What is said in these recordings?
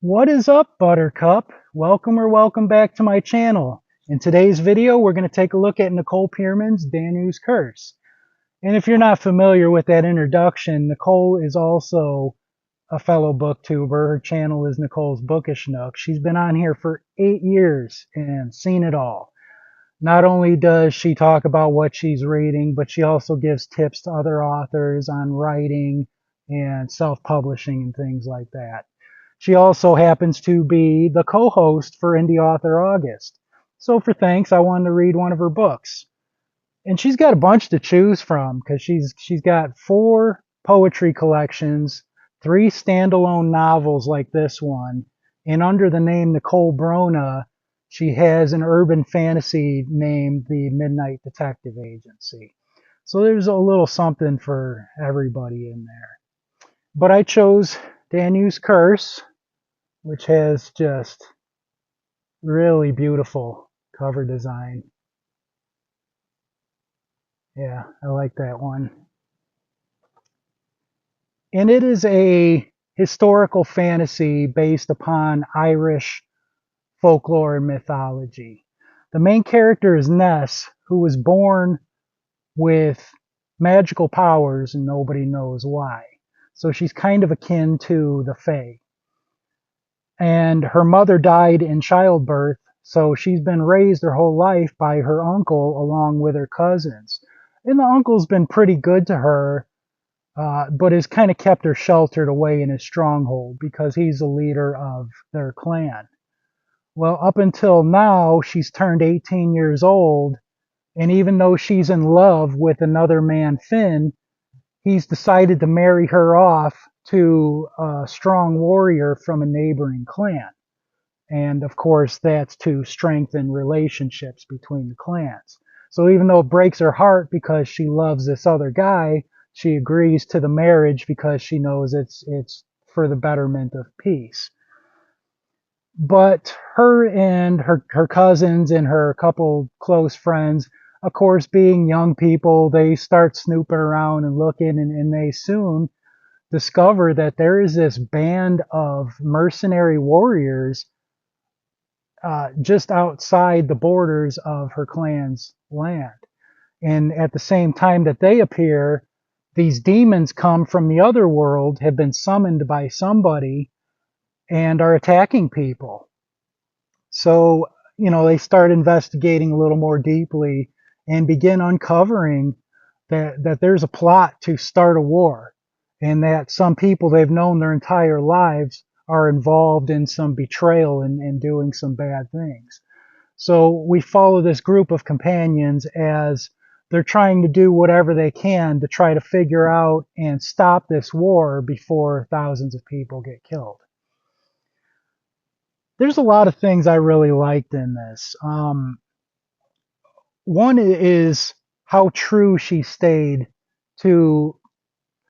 What is up, Buttercup? Welcome back to my channel. In today's video, we're going to take a look at Nicole Pierman's Danu's Curse. And if you're not familiar with that introduction, Nicole is also a fellow booktuber. Her channel is Nicole's Bookish Nook. She's been on here for 8 years and seen it all. Not only does she talk about what she's reading, but she also gives tips to other authors on writing and self-publishing and things like that. She also happens to be the co-host for Indie Author August. So for thanks, I wanted to read one of her books. And she's got a bunch to choose from because she's got 4 poetry collections, 3 standalone novels like this one, and under the name Nicole Brona, she has an urban fantasy named the Midnight Detective Agency. So there's a little something for everybody in there. But I chose Danu's Curse, which has just really beautiful cover design. Yeah, I like that one. And it is a historical fantasy based upon Irish folklore and mythology. The main character is Ness, who was born with magical powers and nobody knows why. So she's kind of akin to the Fae. And her mother died in childbirth, so she's been raised her whole life by her uncle along with her cousins. And the uncle's been pretty good to her, but has kind of kept her sheltered away in his stronghold because he's the leader of their clan. Well, up until now, she's turned 18 years old, and even though she's in love with another man, Finn, he's decided to marry her off to a strong warrior from a neighboring clan. And of course, that's to strengthen relationships between the clans. So even though it breaks her heart because she loves this other guy, she agrees to the marriage because she knows it's for the betterment of peace. But her and her cousins and her couple close friends, of course, being young people, they start snooping around and looking, and they soon discover that there is this band of mercenary warriors just outside the borders of her clan's land. And at the same time that they appear, these demons come from the other world, have been summoned by somebody, and are attacking people. So, they start investigating a little more deeply and begin uncovering that there's a plot to start a war, and that some people they've known their entire lives are involved in some betrayal and doing some bad things. So we follow this group of companions as they're trying to do whatever they can to try to figure out and stop this war before thousands of people get killed. There's a lot of things I really liked in this. One is how true she stayed to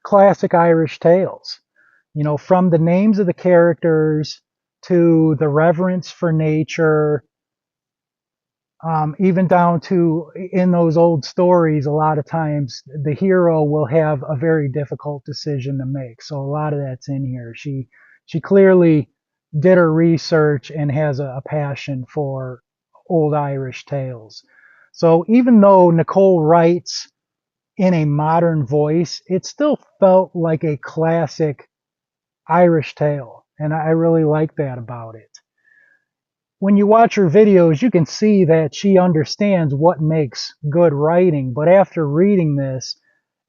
classic Irish tales. From the names of the characters to the reverence for nature, even down to in those old stories, a lot of times the hero will have a very difficult decision to make. So a lot of that's in here. She clearly did her research and has a passion for old Irish tales. So even though Nicole writes in a modern voice, it still felt like a classic Irish tale. And I really like that about it. When you watch her videos, you can see that she understands what makes good writing. But after reading this,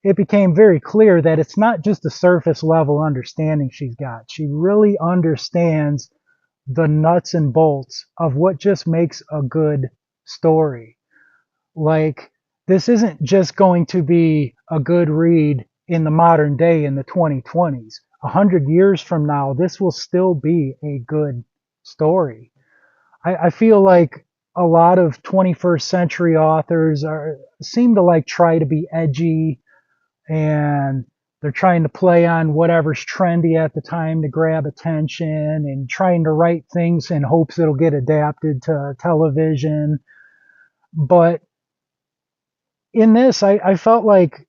it became very clear that it's not just a surface level understanding she's got. She really understands the nuts and bolts of what just makes a good story. Like, this isn't just going to be a good read in the modern day in the 2020s. 100 years from now, this will still be a good story. I feel like a lot of 21st century authors seem to try to be edgy, and they're trying to play on whatever's trendy at the time to grab attention, and trying to write things in hopes it'll get adapted to television. But in this, I felt like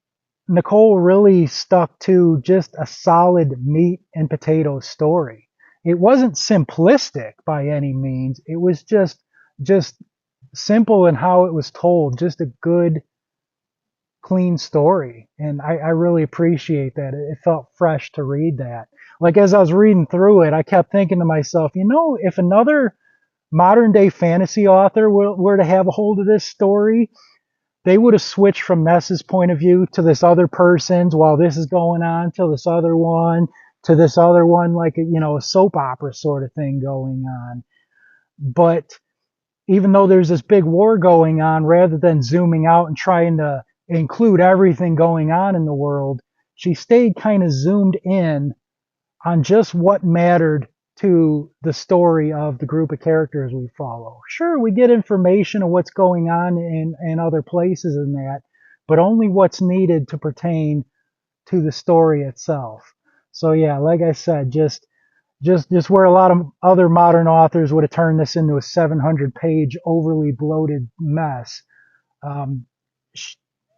Nicole really stuck to just a solid meat and potatoes story. it wasn't simplistic by any means. It was just simple in how it was told, just a good, clean story. And I really appreciate that. It felt fresh to read that. Like as I was reading through it, I kept thinking to myself, if another modern day fantasy author were to have a hold of this story, they would have switched from Ness's point of view to this other person's while this is going on to this other one to this other one, like a soap opera sort of thing going on. But even though there's this big war going on, rather than zooming out and trying to include everything going on in the world, she stayed kind of zoomed in on just what mattered to the story of the group of characters we follow. Sure, we get information of what's going on in other places in that, but only what's needed to pertain to the story itself. So yeah, like I said, just where a lot of other modern authors would have turned this into a 700-page overly bloated mess, um, she,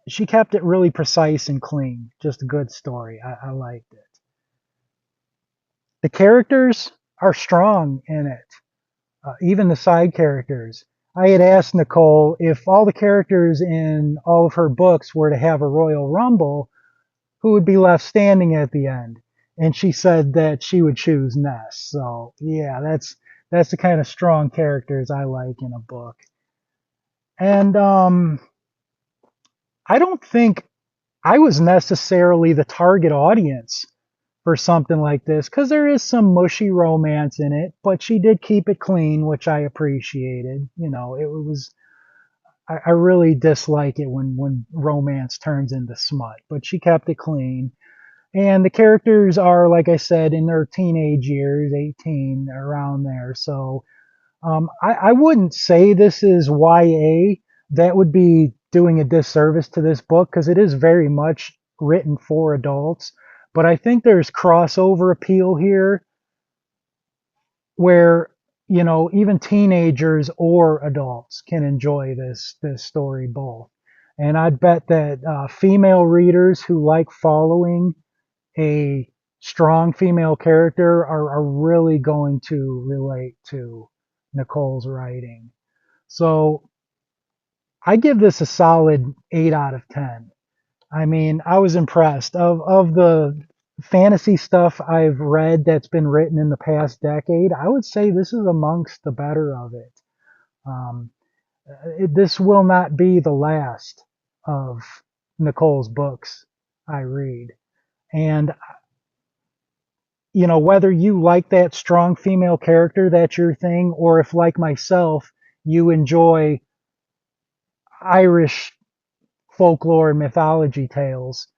she kept it really precise and clean. Just a good story. I liked it. The characters are strong in it, even the side characters. I had asked Nicole if all the characters in all of her books were to have a Royal Rumble, who would be left standing at the end. And she said that she would choose Ness. So yeah, that's the kind of strong characters I like in a book. And I don't think I was necessarily the target audience for something like this because there is some mushy romance in it, but she did keep it clean, which I appreciated. It was I really dislike it when romance turns into smut, but she kept it clean. And the characters are, like I said, in their teenage years, 18, around there. So I wouldn't say this is YA. That would be doing a disservice to this book because it is very much written for adults. But I think there's crossover appeal here where, even teenagers or adults can enjoy this story both. And I'd bet that female readers who like following a strong female character are really going to relate to Nicole's writing. So I give this a solid 8 out of 10. I mean, I was impressed. Of the fantasy stuff I've read that's been written in the past decade, I would say this is amongst the better of it. Um, this will not be the last of Nicole's books I read. And whether you like that strong female character, that's your thing, or if, like myself, you enjoy Irish folklore and mythology tales,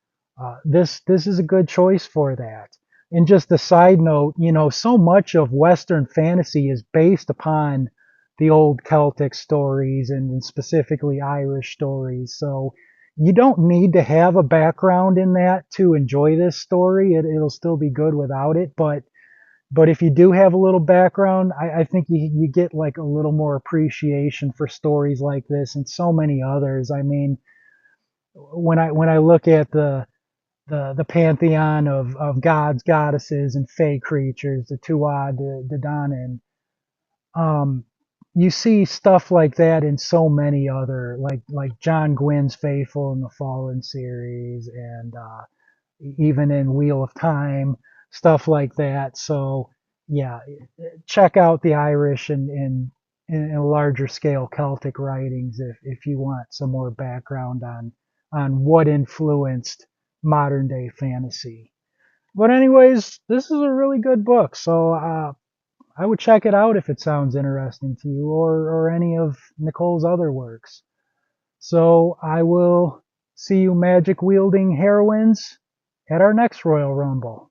this is a good choice for that. And just a side note, so much of Western fantasy is based upon the old Celtic stories and specifically Irish stories. So you don't need to have a background in that to enjoy this story. It'll still be good without it. But if you do have a little background, I think you get like a little more appreciation for stories like this and so many others. I mean, when I look at the pantheon of gods, goddesses, and fey creatures, the Tuatha, the Danann, um, you see stuff like that in so many other, like John Gwynn's Faithful in the Fallen series, and even in Wheel of Time, stuff like that. So yeah, check out the Irish and in larger scale Celtic writings if you want some more background on what influenced modern day fantasy. But anyways, this is a really good book, so I would check it out if it sounds interesting to you, or any of Nicole's other works. So I will see you magic wielding heroines at our next Royal Rumble.